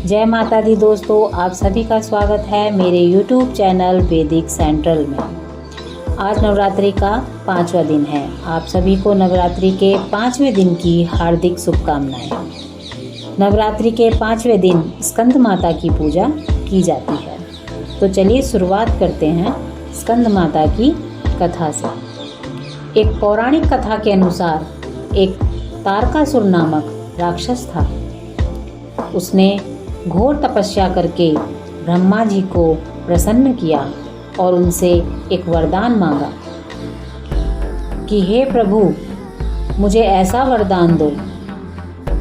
जय माता दी दोस्तों, आप सभी का स्वागत है मेरे YouTube चैनल वैदिक सेंट्रल में। आज नवरात्रि का 5वां दिन है। आप सभी को नवरात्रि के 5वें दिन की हार्दिक शुभकामनाएं। नवरात्रि के 5वें दिन स्कंद माता की पूजा की जाती है। तो चलिए शुरुआत करते हैं स्कंद माता की कथा से। एक पौराणिक कथा के अनुसार एक तारकासुर नामक राक्षस था। उसने घोर तपस्या करके ब्रह्मा जी को प्रसन्न किया और उनसे एक वरदान मांगा कि हे प्रभु, मुझे ऐसा वरदान दो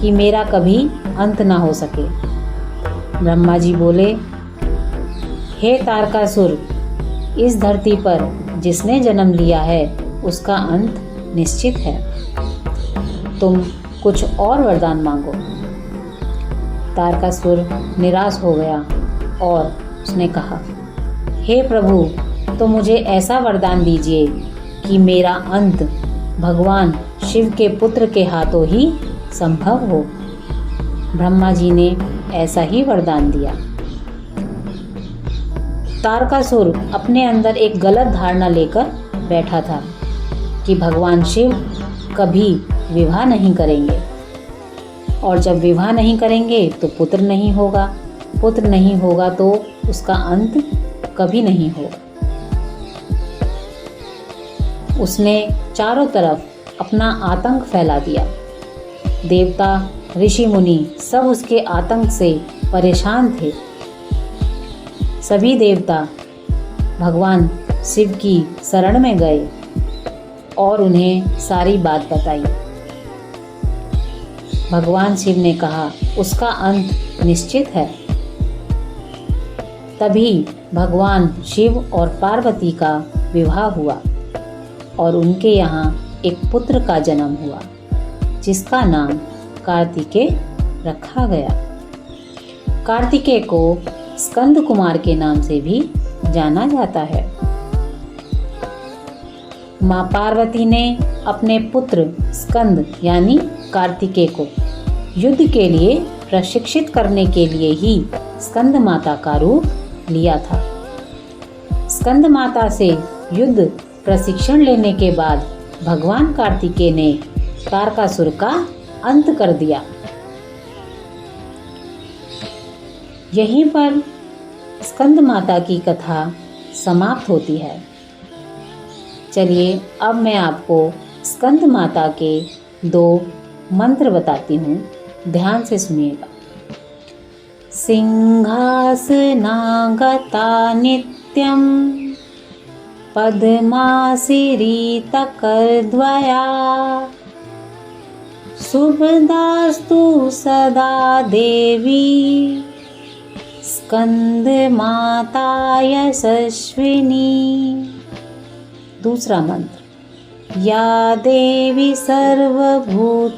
कि मेरा कभी अंत ना हो सके। ब्रह्मा जी बोले, हे तारकासुर, इस धरती पर जिसने जन्म लिया है उसका अंत निश्चित है। तुम कुछ और वरदान मांगो। तारकासुर निराश हो गया और उसने कहा, हे प्रभु, तो मुझे ऐसा वरदान दीजिए कि मेरा अंत भगवान शिव के पुत्र के हाथों ही संभव हो। ब्रह्मा जी ने ऐसा ही वरदान दिया। तारकासुर अपने अंदर एक गलत धारणा लेकर बैठा था कि भगवान शिव कभी विवाह नहीं करेंगे, और जब विवाह नहीं करेंगे तो पुत्र नहीं होगा, पुत्र नहीं होगा तो उसका अंत कभी नहीं होगा। उसने चारों तरफ अपना आतंक फैला दिया। देवता, ऋषि मुनि सब उसके आतंक से परेशान थे। सभी देवता भगवान शिव की शरण में गए और उन्हें सारी बात बताई। भगवान शिव ने कहा, उसका अंत निश्चित है। तभी भगवान शिव और पार्वती का विवाह हुआ और उनके यहाँ एक पुत्र का जन्म हुआ जिसका नाम कार्तिकेय रखा गया। कार्तिकेय को स्कंद कुमार के नाम से भी जाना जाता है। माँ पार्वती ने अपने पुत्र स्कंद यानी कार्तिकेय को युद्ध के लिए प्रशिक्षित करने के लिए ही स्कंद माता का रूप लिया था। स्कंद माता से युद्ध प्रशिक्षण लेने के बाद भगवान कार्तिकेय ने तारकासुर का अंत कर दिया। यहीं पर स्कंद माता की कथा समाप्त होती है। चलिए अब मैं आपको स्कंद माता के 2 मंत्र बताती हूँ, ध्यान से सुनिएगा। सिंहासनागता नित्यं पद्मासीरीतकरद्वया शुभदास्तु सदा देवी स्कंदमाता यशस्विनी। दूसरा मंत्र, या देवी सर्वभूतेषु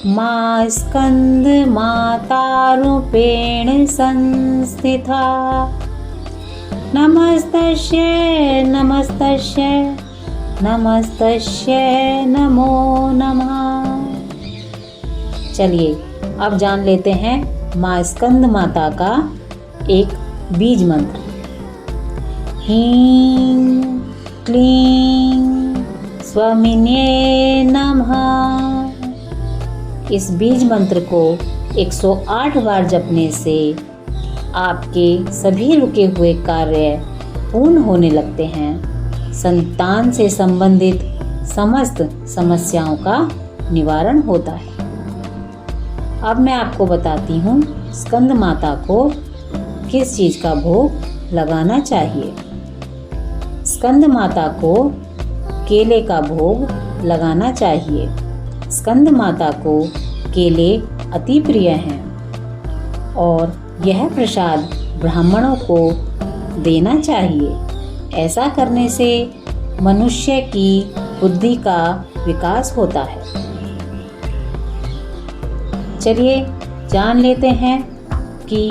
मा स्कंद माता रूपेण संस्थिता। नमस्तस्यै नमस्तस्यै नमस्तस्यै नमो नमः। चलिए अब जान लेते हैं माँ स्कंद माता का एक बीज मंत्र। ह्रीं क्लीं स्वामिन्ये नमः। इस बीज मंत्र को 108 बार जपने से आपके सभी रुके हुए कार्य पूर्ण होने लगते हैं। संतान से संबंधित समस्त समस्याओं का निवारण होता है। अब मैं आपको बताती हूँ स्कंद माता को किस चीज़ का भोग लगाना चाहिए। स्कंद माता को केले का भोग लगाना चाहिए। स्कंद माता को केले अति प्रिय हैं और यह प्रसाद ब्राह्मणों को देना चाहिए। ऐसा करने से मनुष्य की बुद्धि का विकास होता है। चलिए जान लेते हैं कि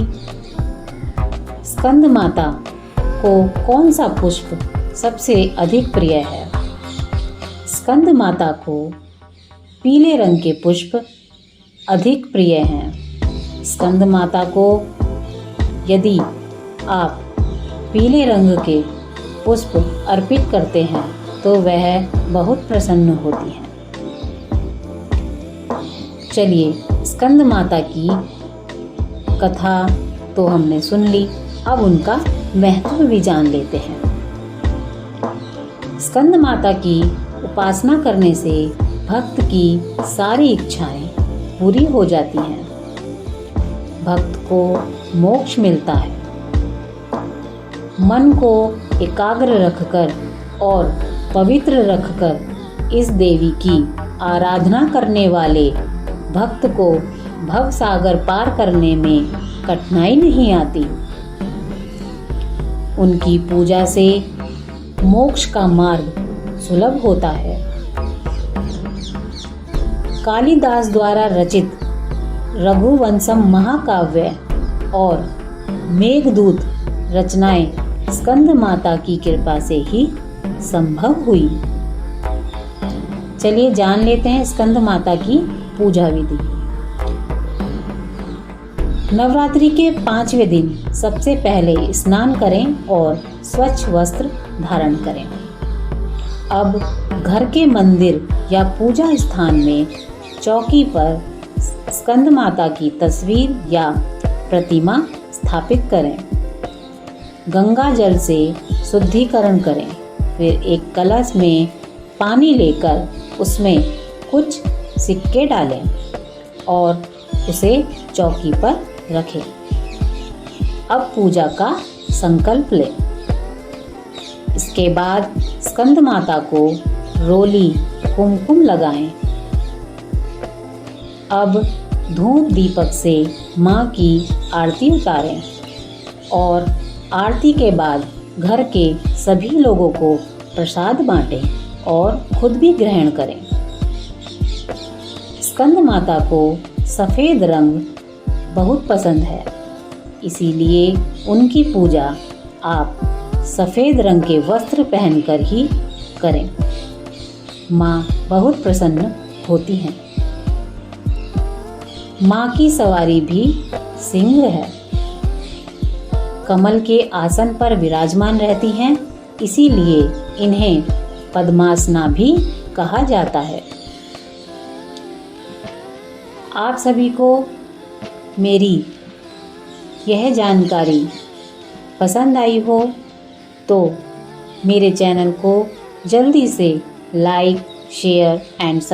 स्कंद माता को कौन सा पुष्प सबसे अधिक प्रिय है। स्कंद माता को पीले रंग के पुष्प अधिक प्रिय हैं। स्कंद माता को यदि आप पीले रंग के पुष्प अर्पित करते हैं तो वह बहुत प्रसन्न होती हैं। चलिए, स्कंद माता की कथा तो हमने सुन ली, अब उनका महत्व भी जान लेते हैं। स्कंद माता की उपासना करने से भक्त की सारी इच्छाएं पूरी हो जाती हैं। भक्त को मोक्ष मिलता है। मन को एकाग्र रखकर और पवित्र रखकर इस देवी की आराधना करने वाले भक्त को भव सागर पार करने में कठिनाई नहीं आती। उनकी पूजा से मोक्ष का मार्ग सुलभ होता है। कालिदास द्वारा रचित रघुवंशम महाकाव्य और मेघदूत रचनाएं स्कंद माता की कृपा से ही संभव हुई। चलिए जान लेते हैं स्कंद माता की पूजा विधि। नवरात्रि के 5वें दिन सबसे पहले स्नान करें और स्वच्छ वस्त्र धारण करें। अब घर के मंदिर या पूजा स्थान में चौकी पर स्कंद माता की तस्वीर या प्रतिमा स्थापित करें। गंगा जल से शुद्धिकरण करें। फिर एक कलश में पानी लेकर उसमें कुछ सिक्के डालें और उसे चौकी पर रखें। अब पूजा का संकल्प लें। इसके बाद स्कंद माता को रोली कुमकुम लगाएं। अब धूप दीपक से माँ की आरती उतारें और आरती के बाद घर के सभी लोगों को प्रसाद बांटें और खुद भी ग्रहण करें। स्कंद माता को सफ़ेद रंग बहुत पसंद है, इसीलिए उनकी पूजा आप सफ़ेद रंग के वस्त्र पहनकर ही करें। माँ बहुत प्रसन्न होती हैं। माँ की सवारी भी सिंह है। कमल के आसन पर विराजमान रहती हैं, इसीलिए इन्हें पद्मासना भी कहा जाता है। आप सभी को मेरी यह जानकारी पसंद आई हो तो मेरे चैनल को जल्दी से लाइक, शेयर एंड